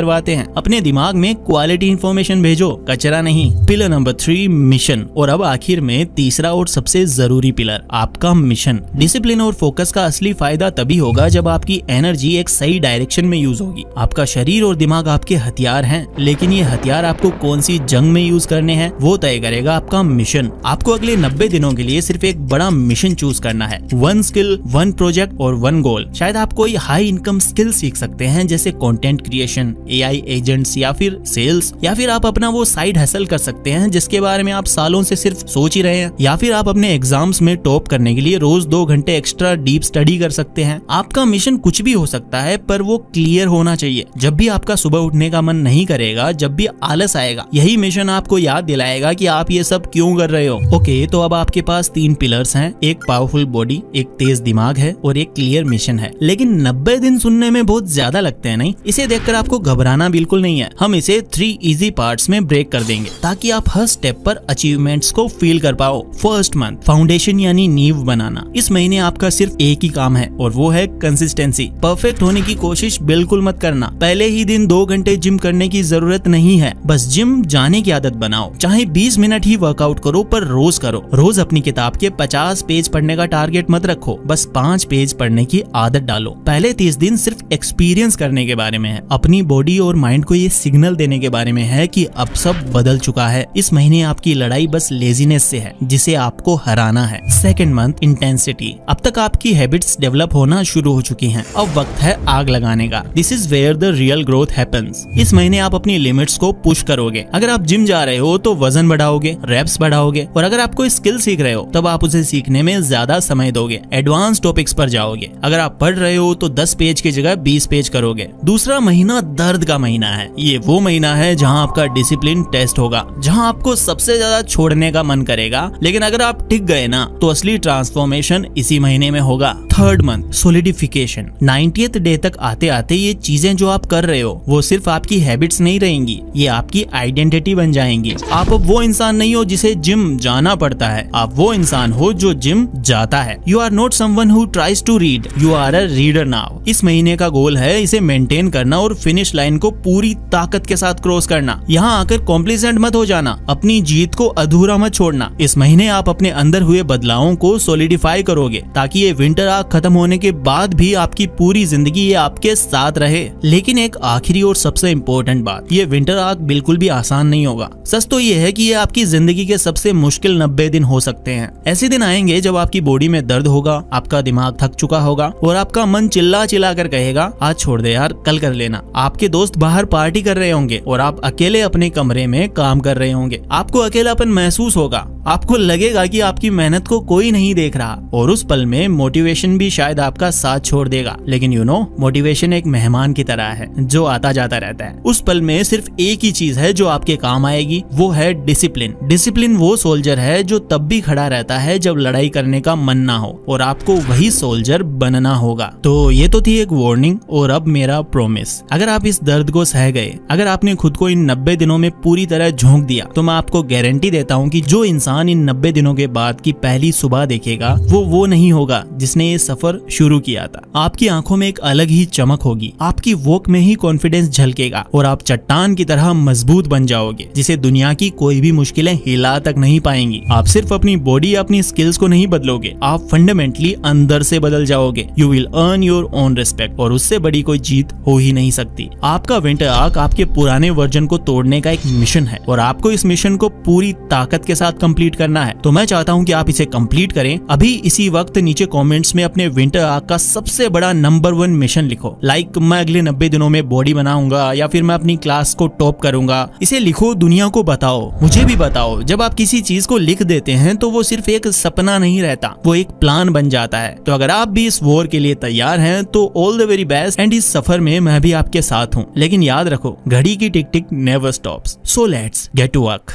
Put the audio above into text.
करवाते हैं। अपने दिमाग में क्वालिटी इंफॉर्मेशन भेजो, कचरा नहीं। Pillar number 3 mission. और अब आखिर में तीसरा और सबसे जरूरी पिलर, आपका मिशन। डिसिप्लिन और फोकस का असली फायदा तभी होगा जब आपकी एनर्जी एक सही डायरेक्शन में यूज होगी। आपका शरीर और दिमाग आपके हथियार हैं, लेकिन ये हथियार आपको कौन सी जंग में यूज करने हैं वो तय करेगा आपका मिशन। आपको अगले 90 दिनों के लिए सिर्फ एक बड़ा मिशन चूज करना है। 1 स्किल, 1 प्रोजेक्ट और 1 गोल। शायद आप कोई हाई इनकम स्किल सीख सकते हैं, जैसे कंटेंट क्रिएशन, एआई एजेंट्स या फिर सेल्स, या फिर आप अपना वो साइड हसल कर सकते हैं जिसके बारे में आप सालों से सिर्फ सोच ही रहे हैं, या फिर आप अपने एग्जाम्स में टॉप करने के लिए रोज 2 घंटे एक्स्ट्रा डीप स्टडी कर सकते हैं। आपका मिशन कुछ भी हो सकता है, पर वो क्लियर होना चाहिए। जब भी आपका सुबह उठने का मन नहीं करेगा, जब भी आलस आएगा, यही मिशन आपको याद दिलाएगा कि आप ये सब क्यों कर रहे हो। ओके, तो अब आपके पास 3 पिलर्स हैं, एक पावरफुल बॉडी, एक तेज दिमाग है और एक क्लियर मिशन है। लेकिन 90 दिन सुनने में बहुत ज्यादा लगते हैं, नहीं? इसे देखकर आपको घबराना बिल्कुल नहीं है। हम इसे 3 इजी पार्ट्स में ब्रेक कर देंगे ताकि आप हर स्टेप पर अचीवमेंट्स को फील कर पाओ। फर्स्ट मंथ, फाउंडेशन यानी नींव बनाना। इस महीने आपका सिर्फ एक ही काम है और वो है कंसिस्टेंसी। परफेक्ट होने की कोशिश बिल्कुल मत करना। पहले ही दिन 2 घंटे जिम करने की जरूरत नहीं है, बस जिम जाने की आदत बनाओ। चाहे 20 मिनट ही वर्कआउट करो, पर रोज करो। रोज अपनी किताब के 50 पेज पढ़ने का टारगेट मत रखो, बस 5 पेज पढ़ने की आदत डालो। पहले 30 दिन सिर्फ एक्सपीरियंस करने के बारे में है, अपनी बॉडी और माइंड को ये सिग्नल देने के बारे में है कि अब सब बदल चुका है। इस महीने आपकी लड़ाई बस लेजीनेस से है, जिसे आपको हराना है। Second month, intensity. अब तक आपकी हैबिट्स डेवलप होना शुरू हो चुकी हैं, अब वक्त है आग लगाने का। This is where the real growth happens. इस महीने आप अपनी लिमिट्स को पुश करोगे। अगर आप जिम जा रहे हो तो वजन बढ़ाओगे, रेप्स बढ़ाओगे, और अगर आप कोई स्किल सीख रहे हो तब आप उसे सीखने में ज्यादा समय दोगे, एडवांस टॉपिक्स पर जाओगे। अगर आप पढ़ रहे हो तो 10 पेज की जगह 20 पेज करोगे। दूसरा महीना दर्द का महीना है। ये वो महीना है जहां आपका डिसिप्लिन टेस्ट होगा, जहां आपको सबसे ज्यादा छोड़ने का मन करेगा, लेकिन अगर आप टिक गए ना तो असली ट्रांसफॉर्मेशन इसी महीने में होगा। Third month, solidification. 90th day तक आते आते ये चीजें जो आप कर रहे हो वो सिर्फ आपकी हैबिट्स नहीं रहेंगी, ये आपकी आइडेंटिटी बन जाएंगी। आप अब वो इंसान नहीं हो जिसे जिम जाना पड़ता है, आप वो इंसान हो जो जिम जाता है। You are not someone who tries to read, you are a reader now. इस महीने का गोल है इसे मेंटेन करना और फिनिश लाइन को पूरी ताकत के साथ क्रॉस करना। यहाँ आकर कॉम्प्लिसेंट मत हो जाना, अपनी जीत को अधूरा मत छोड़ना। इस महीने आप अपने अंदर हुए बदलावों को सॉलिडिफाई करोगे ताकि ये विंटर आग खत्म होने के बाद भी आपकी पूरी जिंदगी ये आपके साथ रहे। लेकिन एक आखिरी और सबसे इम्पोर्टेंट बात, ये विंटर आग बिल्कुल भी आसान नहीं होगा। सच तो ये है कि ये आपकी जिंदगी के सबसे मुश्किल 90 दिन हो सकते हैं। ऐसे दिन आएंगे जब आपकी बॉडी में दर्द होगा, आपका दिमाग थक चुका होगा और आपका मन चिल्ला चिल्ला कर कहेगा आज छोड़ दे यार, कल कर लेना। आपके दोस्त बाहर पार्टी कर रहे होंगे और आप अकेले अपने कमरे में काम कर रहे होंगे। आपको अकेलापन महसूस होगा, आपको लगेगा कि आपकी मेहनत को कोई नहीं देख रहा, और उस पल में मोटिवेशन भी शायद आपका साथ छोड़ देगा। लेकिन यू नो, मोटिवेशन एक मेहमान की तरह है जो आता जाता रहता है। उस पल में सिर्फ एक ही चीज है जो आपके काम आएगी, वो है डिसिप्लिन। डिसिप्लिन वो सोल्जर है जो तब भी खड़ा रहता है जब लड़ाई करने का मन ना हो, और आपको वही सोल्जर बनना होगा। तो ये तो थी एक वार्निंग, और अब मेरा प्रॉमिस। अगर आप इस दर्द को सह गए, अगर आपने खुद को इन 90 दिनों में पूरी तरह झोंक दिया, तो मैं आपको गारंटी देता हूँ कि जो इंसान इन 90 दिनों के बाद की पहली सुबह देखेगा वो नहीं होगा जिसने ये सफर शुरू किया था। आपकी आंखों में एक अलग ही चमक होगी, आपकी वॉक में ही कॉन्फिडेंस झलकेगा, और आप चट्टान की तरह मजबूत बन जाओगे जिसे दुनिया की कोई भी मुश्किलें हिला तक नहीं पाएंगी। आप सिर्फ अपनी बॉडी, अपनी स्किल्स को नहीं बदलोगे, आप फंडामेंटली अंदर से बदल जाओगे। You will earn your own respect, और उससे बड़ी कोई जीत हो ही नहीं सकती। आपका विंटर आर्क आपके पुराने वर्जन को तोड़ने का एक मिशन है, और आपको इस मिशन को पूरी ताकत के साथ कंप्लीट करना है। तो मैं चाहता हूँ कि आप इसे कंप्लीट करें। अभी इसी वक्त नीचे कमेंट्स में अपने विंटर आर्क का सबसे बड़ा नंबर 1 मिशन लिखो। लाइक मैं अगले 90 दिनों में बॉडी बनाऊंगा, या फिर मैं अपनी क्लास को टॉप करूंगा। इसे लिखो, दुनिया को बताओ, मुझे भी बताओ। जब आप किसी चीज को लिख देते हैं तो वो सिर्फ एक सपना नहीं रहता, वो एक प्लान बन जाता है। तो अगर आप भी इस वॉर के लिए तैयार हैं तो all the very best, and इस सफर में मैं भी आपके साथ हूँ। लेकिन याद रखो, घड़ी की tick tick never stops, so let's get to work.